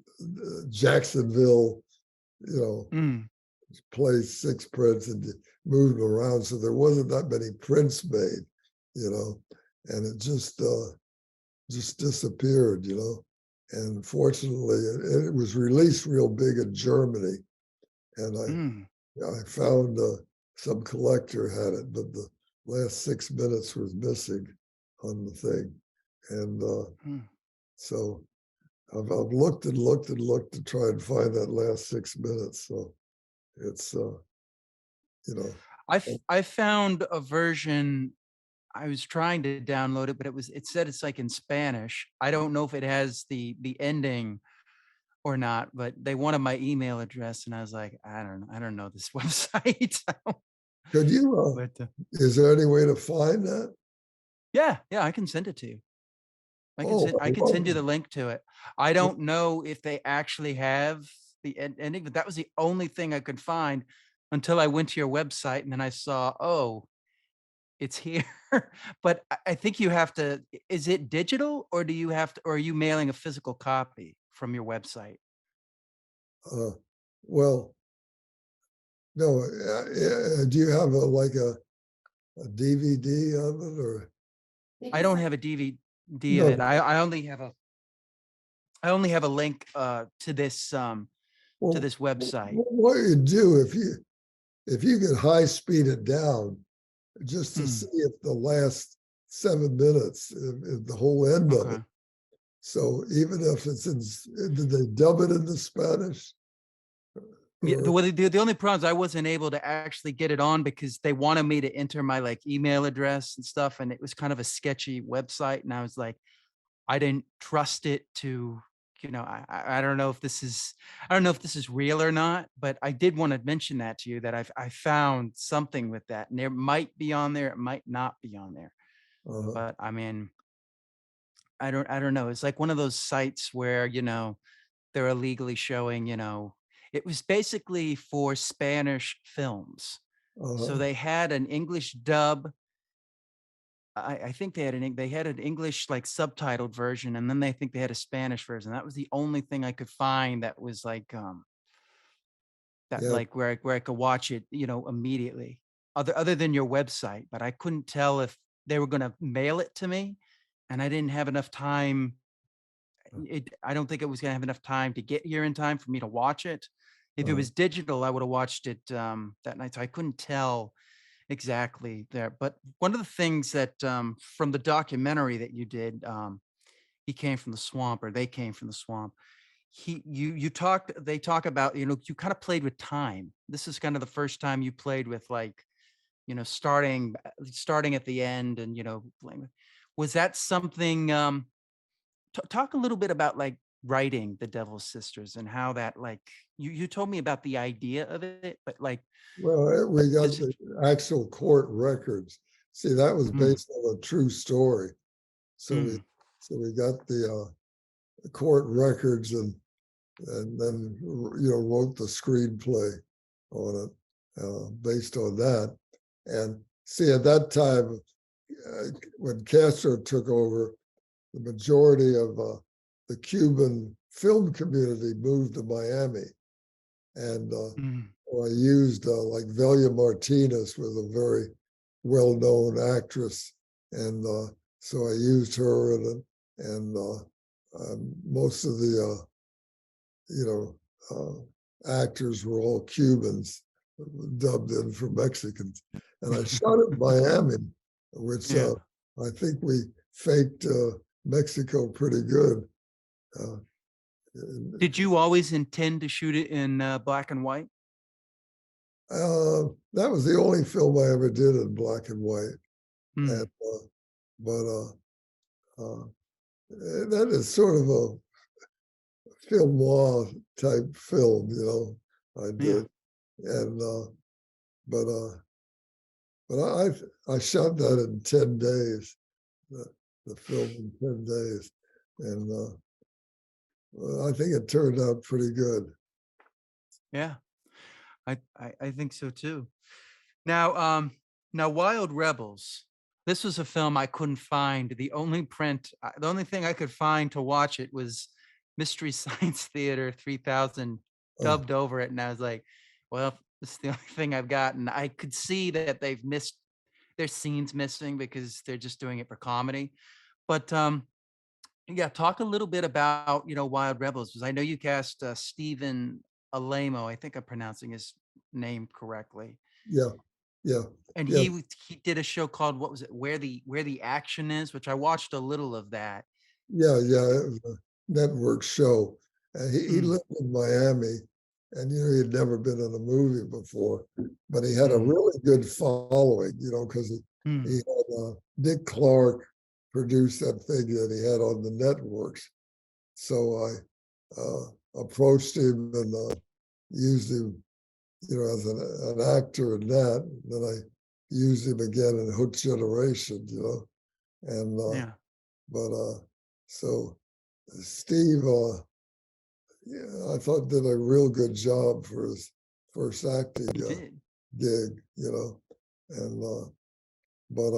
Jacksonville, you know, mm, play six prints and move them around. So there wasn't that many prints made, and it just disappeared. And fortunately, it was released real big in Germany, and mm, I found some collector had it, but the last 6 minutes was missing on the thing, and mm. so I've looked and looked and looked to try and find that last 6 minutes. So it's you know, I found a version. I was trying to download it, but it said it's like in Spanish. I don't know if it has the ending or not, but they wanted my email address, and I was like, I don't know this website. could you? But Is there any way to find that? yeah, yeah, I can send it to you. Oh, I I can love send you the link to it. I it. don't know if they actually have the ending, but that was the only thing I could find until I went to your website and then I saw, oh, it's here. But I think you have to. Is it digital or do you have to? Or are you mailing a physical copy from your website? Uh, well, no. Do you have a DVD of it or They I can don't send, have a DVD of it. no? I only have a link to Well, this website. what you do if you could high speed it down just to see Mm, if the last 7 minutes, if the whole end of it. okay. So even if it's did they dub it into Spanish? Yeah, Or the only problem is I wasn't able to actually get it on because they wanted me to enter my like email address and stuff, and it was kind of a sketchy website, and I was like, I didn't trust it to, I don't know if this is, I don't know if this is real or not, but I did want to mention that to you that I found something with that, and there might be on there, it might not be on there, uh, but I mean, I don't know. It's like one of those sites where they're illegally showing, it was basically for Spanish films. So uh, they had an English dub. I think they had an English like subtitled version, and then they think they had a Spanish version. That was the only thing I could find that was like that yeah, like where I could watch it, immediately. Other than your website, but I couldn't tell if they were gonna mail it to me, and I didn't have enough time. I don't think it was gonna have enough time to get here in time for me to watch it. If it uh, was digital, I would have watched it that night. So I couldn't tell exactly there. But one of the things that from the documentary that you did, he came from the swamp, or they came from the swamp. You talked. They talk about you kind of played with time. This is kind of the first time you played with like starting at the end and playing with. Was that something? Talk a little bit about like writing the Devil's Sisters and how that like you told me about the idea of it, but like well, we got was it? the actual court records. See, that was Mm, based on a true story. So we mm, so we got the court records and then wrote the screenplay on it based on that. And see, at that time, when Castro took over, the majority of the Cuban film community moved to Miami. and Mm. I used like Velia Martinez was a very well-known actress, and so I used her in it, and most of the you know actors were all Cubans dubbed in for Mexicans, and I shot it in Miami, which Yeah. I think we faked Mexico pretty good. Uh, Did you always intend to shoot it in black and white? that was the only film I ever did in black and white, and Mm. but that is sort of a film noir type film, I Yeah. did, and but but I shot that in 10 days, the, the film in 10 days, and well, I think it turned out pretty good. Yeah. I think so too. Now, now Wild Rebels. This was a film I couldn't find. The only thing I could find to watch it was Mystery Science Theater 3000 Oh, dubbed over it, and I was like, well, this is the only thing I've got. And I could see that they've missed their scenes missing because they're just doing it for comedy. But yeah, talk a little bit about Wild Rebels, because I know you cast Stephen Alamo. I think I'm pronouncing his name correctly, yeah, yeah, and yeah, he did a show called, what was it, Where the Action Is, which I watched a little of that. yeah. It was a network show. He Mm, lived in Miami, and he'd never been in a movie before, but he had a mm, really good following, because he mm, had Dick Clark produced that thing that he had on the networks. So I approached him and used him, as an actor in that. And then I used him again in Hook Generation, and yeah, but so Steve, yeah, I thought did a real good job for his first acting he did. gig, and but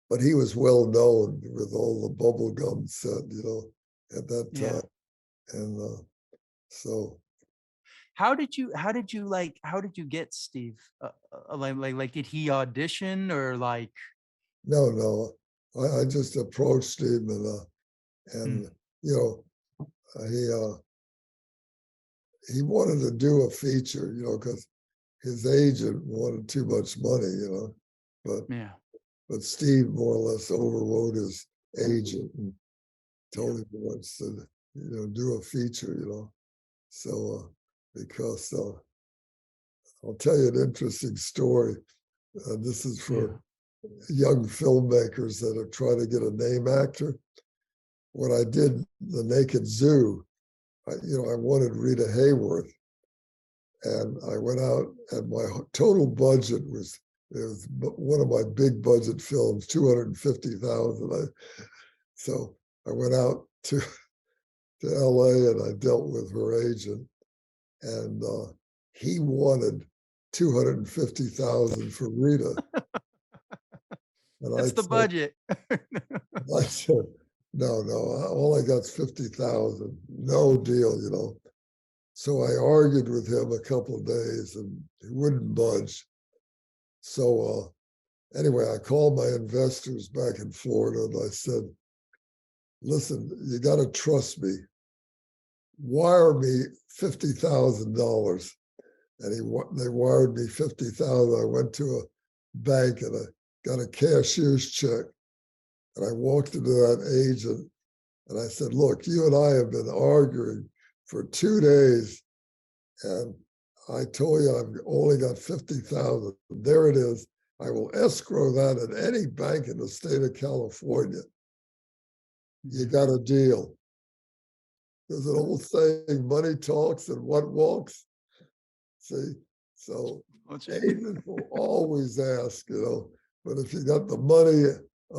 but he was well known with all the bubblegum set, at that Yeah. time, and so How did you get Steve? Like, did he audition, or like? no, no, I just approached him and Mm, you know he he wanted to do a feature, because his agent wanted too much money, but yeah, but Steve more or less overrode his agent and yeah, told him he wants to, do a feature, So because I'll tell you an interesting story. This is yeah. for young filmmakers that are trying to get a name actor. When I did The Naked Zoo, I wanted Rita Hayworth, and I went out, and my total budget was, it was one of my big budget films, 250,000. So I went out to LA and I dealt with her agent, and he wanted 250,000 for Rita, and That's the budget. I said, no, no, all I got's 50,000, no deal, So I argued with him a couple of days, and he wouldn't budge. So anyway, I called my investors back in Florida, and I said, listen, you got to trust me. Wire me $50,000. And they wired me 50,000. I went to a bank and I got a cashier's check. And I walked into that agent and I said, look, you and I have been arguing for 2 days. And I told you I've only got 50,000. There it is. I will escrow that at any bank in the state of California. You Yeah. got a deal. There's an old saying, money talks and what walks. See, so Well, agents will always ask, but if you got the money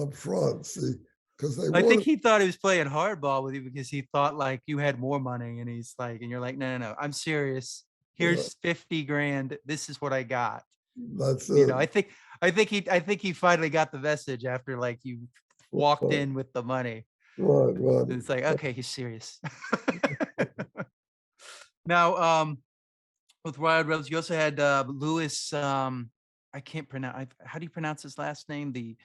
up front, see, because they I think want he thought he was playing hardball with you, because he thought like you had more money, and he's like, and you're like, no, no, no, I'm serious. to, Here's 50 grand. This is what I got. that's it. I think he finally got the message after like you walked Right, in with the money. right, right. And it's like, okay, he's serious. Now, with Wild Rose, you also had Lewis. I can't pronounce. How do you pronounce his last name? The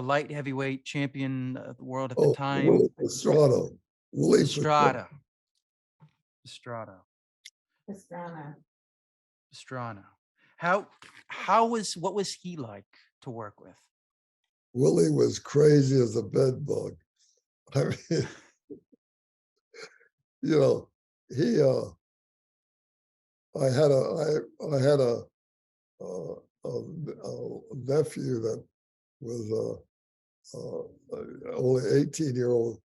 light heavyweight champion of the world at the Oh, time, Willie Pastrana. Willie Pastrana. Estrada. Estrada. Pastrana. Pastrana. How was what was he like to work with? Willie was crazy as a bed bug. I mean, you know, he I had a nephew that was only 18-year-old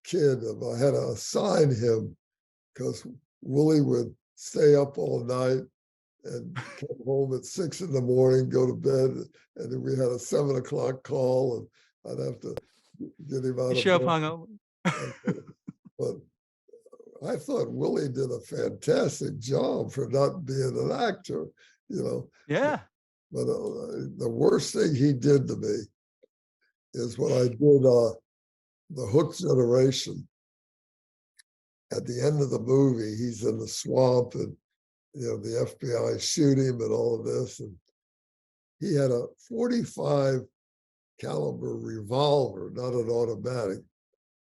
kid. And I had to assign him because Willie would stay up all night and come home at 6 in the morning, go to bed, and then we had a 7 o'clock call, and I'd have to get him You out of show up bed. hungover. But I thought Willie did a fantastic job for not being an actor, you know. Yeah. But the worst thing he did to me is when I did the Hook Generation. At the end of the movie, he's in the swamp, and the FBI shoot him and all of this, and he had a 45 caliber revolver, not an automatic,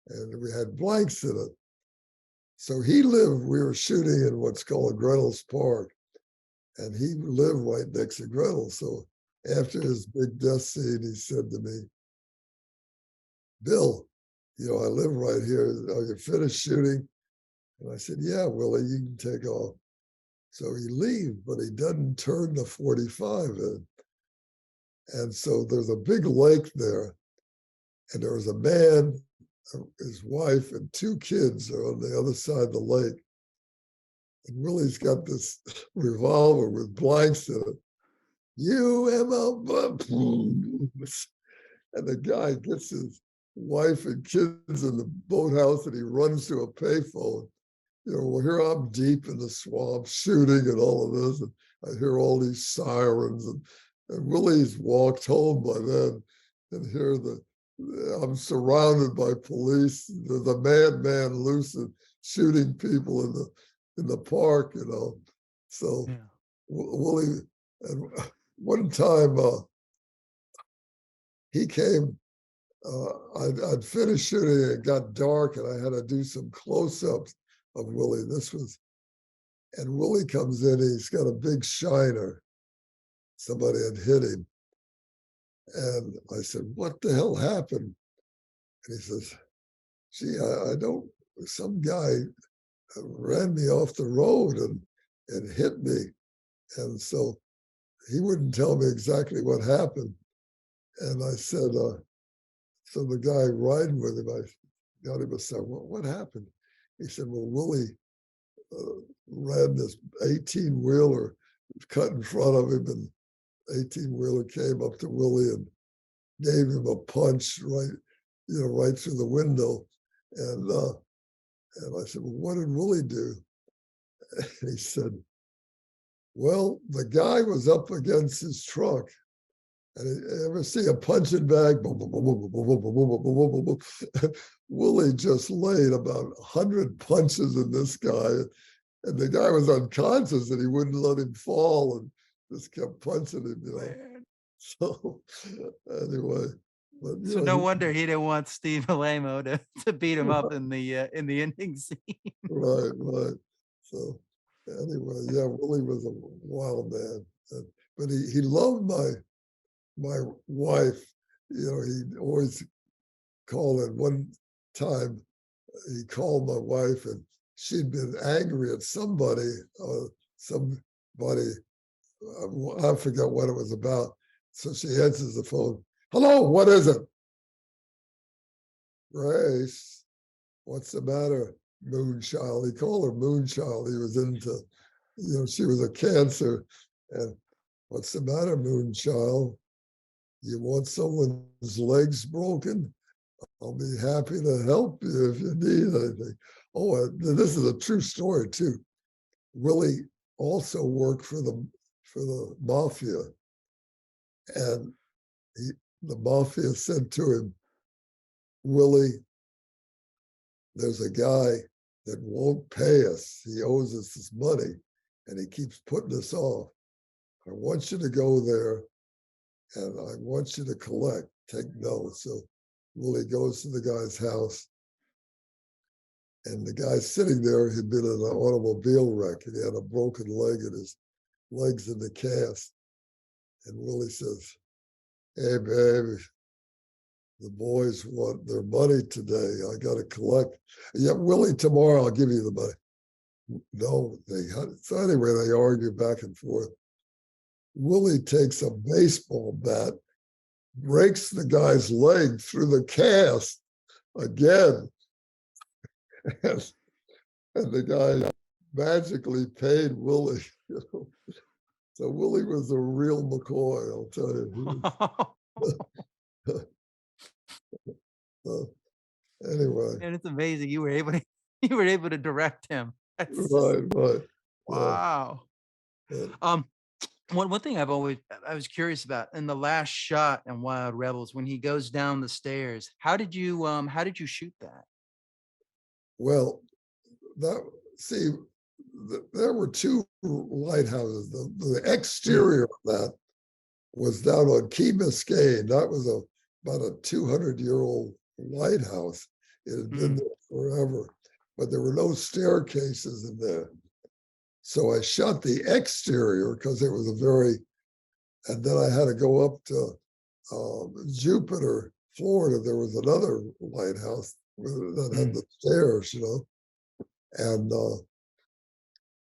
and we had blanks in it. So we were shooting in what's called Grenell's Park, and he lived right next to Grenell. So after his big death scene, he said to me, "Bill, I live right here. Are you finished shooting?" And I said, "Yeah, Willie, you can take off." So he leaves, but he doesn't turn the 45 in. And so there's a big lake there, and there was a man, his wife, and 2 kids are on the other side of the lake. And Willie's got this revolver with blanks in it. And the guy gets his wife and kids in the boathouse, and he runs to a payphone. Well, here I'm deep in the swamp shooting and all of this, and I hear all these sirens, and Willie's walked home by then, and here I'm surrounded by police. There's a madman loose and shooting people in the park, So Yeah. Willie, and one time he came. I'd finished shooting, it got dark, and I had to do some close-ups of Willie. And Willie comes in, he's got a big shiner. Somebody had hit him. And I said, "What the hell happened?" And he says, "Gee, I don't, some guy ran me off the road and hit me." And so he wouldn't tell me exactly what happened. And I said, so the guy riding with him, I got him a second, what happened? He said, "Well, Willie ran this 18-wheeler, cut in front of him, and 18-wheeler came up to Willie and gave him a punch right through the window." And I said, "Well, what did Willie do?" And he said, "Well, the guy was up against his truck. And you ever see a punching bag? Boom, boom, boom, boom, boom, boom, boom, boom, boom, boom, boom, boom." Willie just laid about 100 punches in this guy. And the guy was unconscious, and he wouldn't let him fall, and just kept punching him. Man. So anyway, but So no wonder he didn't want Steve Alamo to beat him up in the ending scene. right. So anyway, yeah, Willie was a wild man, but he loved my wife. He always called. At one time, he called my wife, and she'd been angry at somebody. Somebody, I forget what it was about. So she answers the phone. "Hello, what is it?" "Grace, what's the matter, Moonchild?" He called her Moonchild. He was into, she was a Cancer. And, "What's the matter, Moonchild? You want someone's legs broken? I'll be happy to help you if you need anything." Oh, this is a true story too. Willie also worked for the mafia, and the mafia said to him, "Willie, there's a guy that won't pay us. He owes us this money and he keeps putting us off. I want you to go there and I want you to collect, take notes. So Willie goes to the guy's house, and the guy sitting there had been in an automobile wreck and he had a broken leg and his legs in the cast. And Willie says, "Hey, baby, the boys want their money today. I got to collect. Yeah, Willie, tomorrow I'll give you the money." No, so anyway, they argue back and forth. Willie takes a baseball bat, breaks the guy's leg through the cast again, and, and the guy magically paid Willie. So Willie was a real McCoy, I'll tell you. So anyway, And it's amazing you were able to you were able to direct him. That's just right. Yeah, wow. yeah. Um, one thing I was curious about in the last shot in Wild Rebels when he goes down the stairs, how did you shoot that? Well, that see, there were two lighthouses. The Mm, exterior of that was down on Key Biscayne. That was about a 200-year-old lighthouse. It had been mm, there forever, but there were no staircases in there. So I shot the exterior because it was and then I had to go up to Jupiter, Florida. There was another lighthouse that had mm, the stairs, and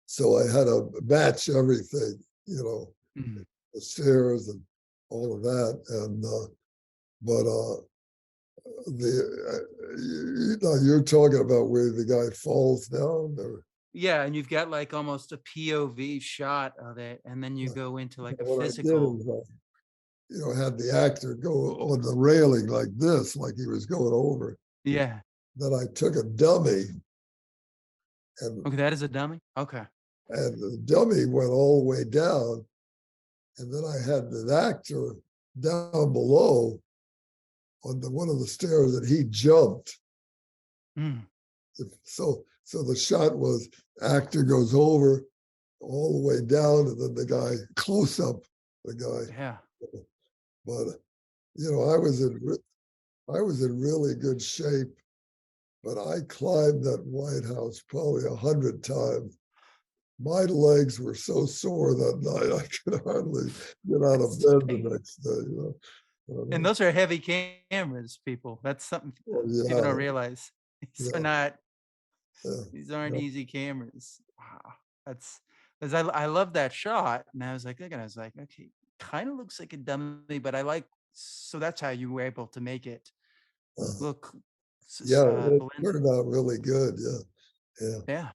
so I had to match everything, mm. the stairs and all of that. And but you're talking about where the guy falls down, or Yeah, and you've got like almost a POV shot of it, and then you go into like a what I did physical. is, had the actor go on the railing like this, like he was going over. Yeah. Then I took a dummy, and Okay, that is a dummy? Okay. the dummy went all the way down, and then I had the actor down below on one of the stairs, and he jumped. Mm, So the shot was actor goes over all the way down, and then the guy close up the guy. yeah. But I was in really good shape, but I climbed that White House probably 100 times. My legs were so sore that night I could hardly get out of That's bed the crazy. next day. And those are heavy cameras, people. That's something Well, people don't yeah, realize. These are yeah, not yeah, these aren't yeah. easy cameras. Wow. That's because I love that shot. And I was like looking, I was like, okay, kind of looks like a dummy, but I like so that's how you were able to make it Uh, look yeah, it blend. turned out really good. Yeah, yeah. Yeah.